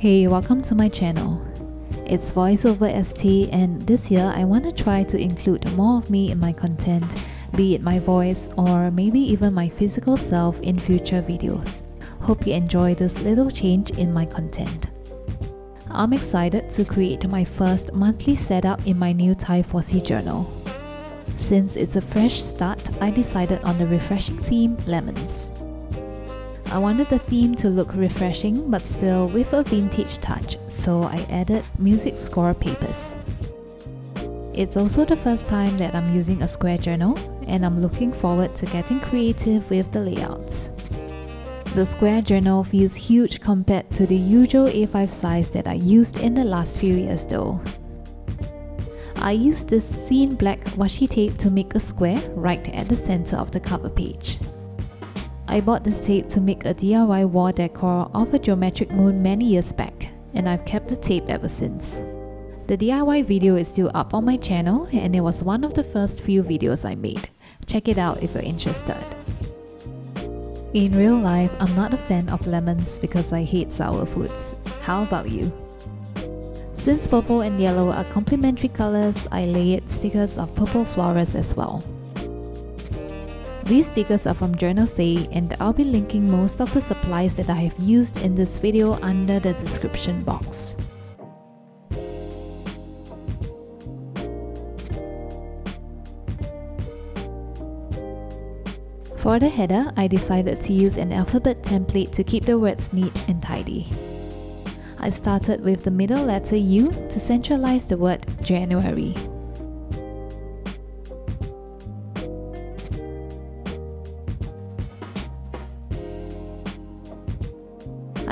Hey, welcome to my channel. It's voiceover ST, and this year I want to try to include more of me in my content, be it my voice or maybe even my physical self in future videos. Hope you enjoy this little change in my content. I'm excited to create my first monthly setup in my new Thai 4C journal. Since it's a fresh start, I decided on the refreshing theme, lemons. I wanted the theme to look refreshing but still with a vintage touch, so I added music score papers. It's also the first time that I'm using a square journal, and I'm looking forward to getting creative with the layouts. The square journal feels huge compared to the usual A5 size that I used in the last few years though. I used this thin black washi tape to make a square right at the center of the cover page. I bought this tape to make a DIY wall decor of a geometric moon many years back, and I've kept the tape ever since. The DIY video is still up on my channel, and it was one of the first few videos I made. Check it out if you're interested. In real life, I'm not a fan of lemons because I hate sour foods. How about you? Since purple and yellow are complementary colors, I layered stickers of purple flowers as well. These stickers are from Journal Say, and I'll be linking most of the supplies that I have used in this video under the description box. For the header, I decided to use an alphabet template to keep the words neat and tidy. I started with the middle letter U to centralize the word January.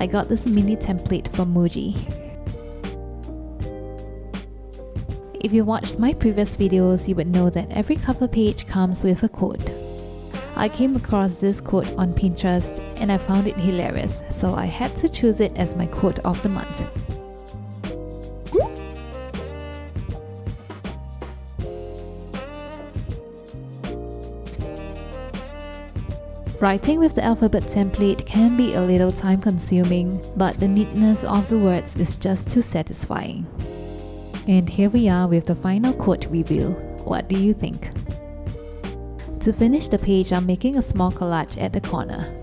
I got this mini template from Muji. If you watched my previous videos, you would know that every cover page comes with a quote. I came across this quote on Pinterest and I found it hilarious, so I had to choose it as my quote of the month. Writing with the alphabet template can be a little time consuming, but the neatness of the words is just too satisfying. And here we are with the final quote review. What do you think? To finish the page, I'm making a small collage at the corner.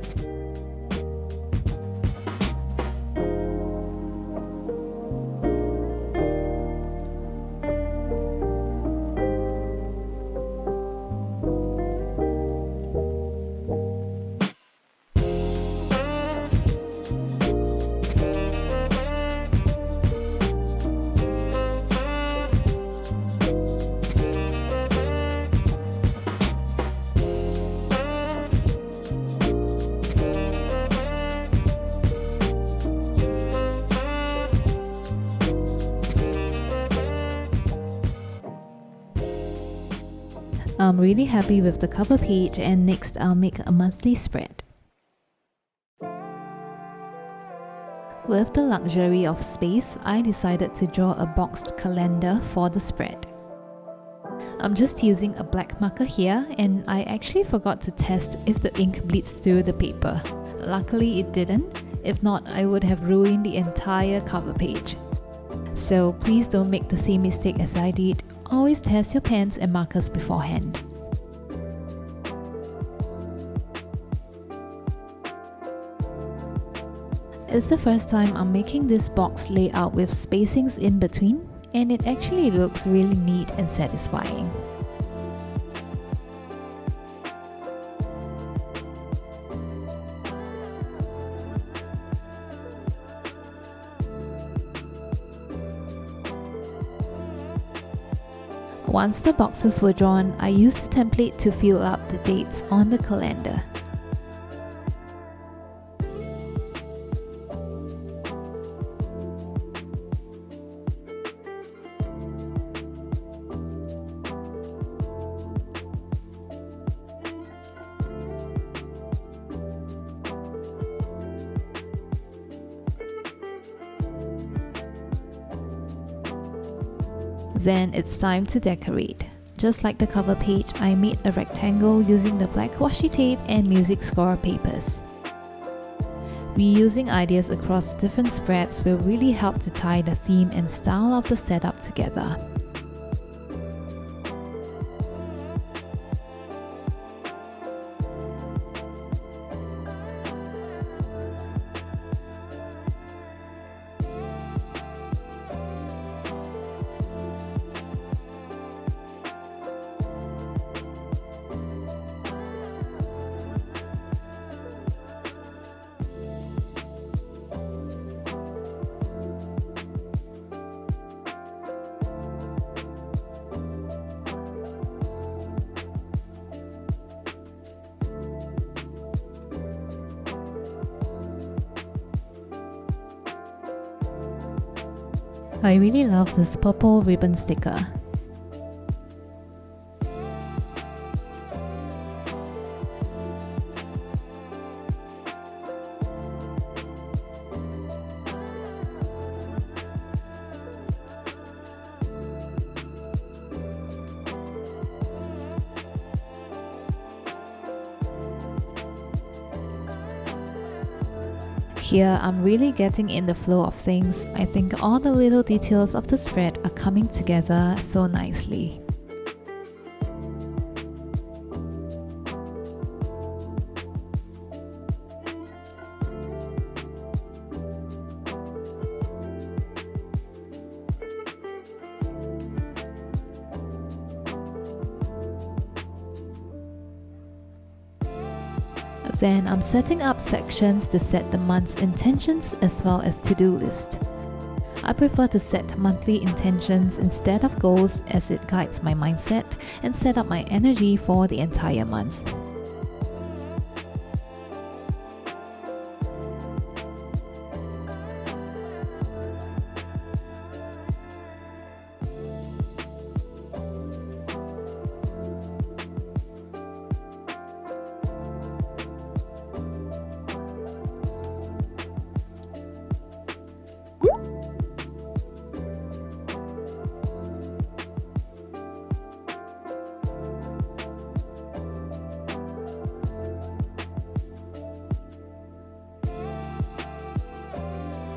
I'm really happy with the cover page, and next I'll make a monthly spread. With the luxury of space, I decided to draw a boxed calendar for the spread. I'm just using a black marker here, and I actually forgot to test if the ink bleeds through the paper. Luckily it didn't, if not I would have ruined the entire cover page. So please don't make the same mistake as I did. Always test your pens and markers beforehand. It's the first time I'm making this box layout with spacings in between, and it actually looks really neat and satisfying. Once the boxes were drawn, I used the template to fill up the dates on the calendar. Then it's time to decorate. Just like the cover page, I made a rectangle using the black washi tape and music score papers. Reusing ideas across different spreads will really help to tie the theme and style of the setup together. I really love this purple ribbon sticker. Here, I'm really getting in the flow of things. I think all the little details of the spread are coming together so nicely. Then I'm setting up sections to set the month's intentions as well as to-do list. I prefer to set monthly intentions instead of goals as it guides my mindset and set up my energy for the entire month.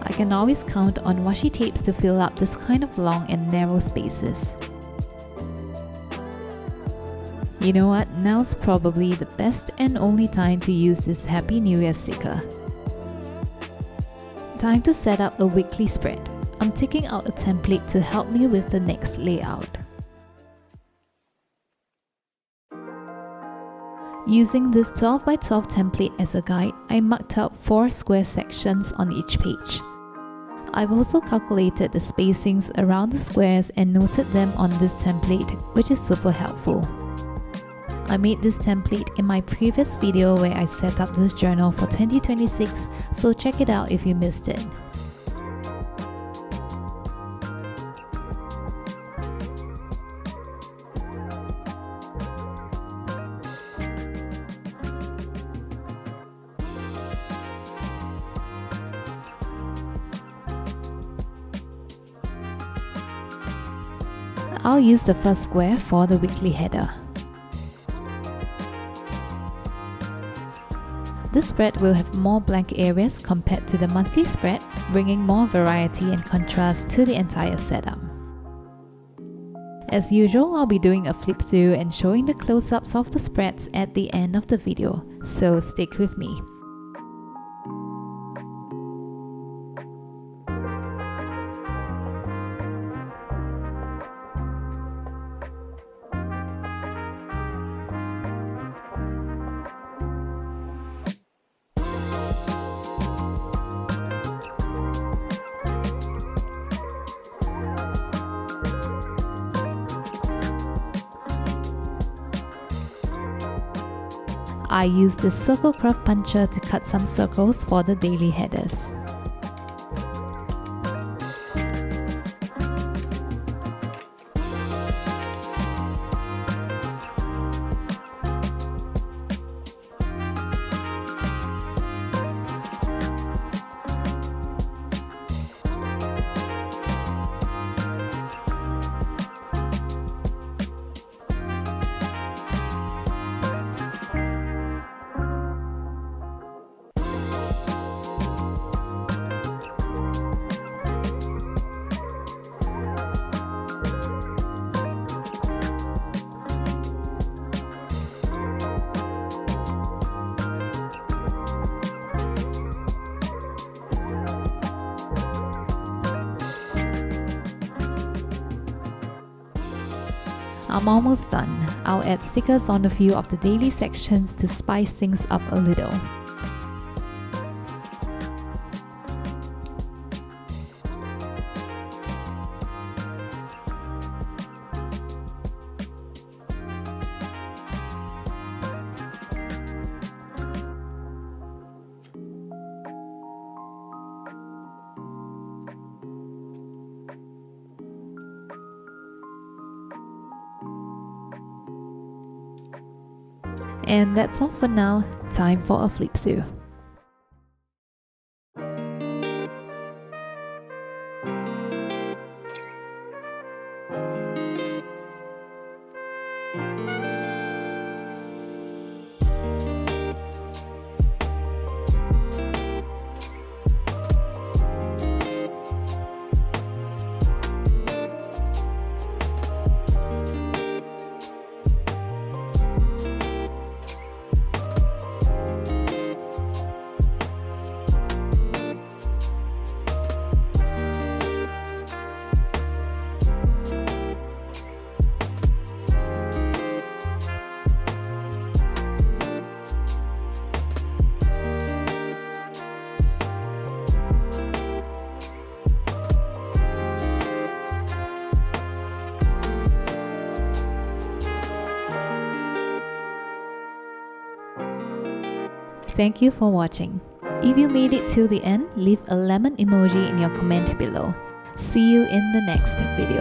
I can always count on washi tapes to fill up this kind of long and narrow spaces. You know what, now's probably the best and only time to use this Happy New Year sticker. Time to set up a weekly spread. I'm taking out a template to help me with the next layout. Using this 12 by 12 template as a guide, I marked out 4 square sections on each page. I've also calculated the spacings around the squares and noted them on this template, which is super helpful. I made this template in my previous video where I set up this journal for 2026, so check it out if you missed it. I'll use the first square for the weekly header. This spread will have more blank areas compared to the monthly spread, bringing more variety and contrast to the entire setup. As usual, I'll be doing a flip through and showing the close-ups of the spreads at the end of the video, so stick with me. I used the circle craft puncher to cut some circles for the daily headers. I'm almost done. I'll add stickers on a few of the daily sections to spice things up a little. And that's all for now. Time for a flip through. Thank you for watching. If you made it till the end, leave a lemon emoji in your comment below. See you in the next video.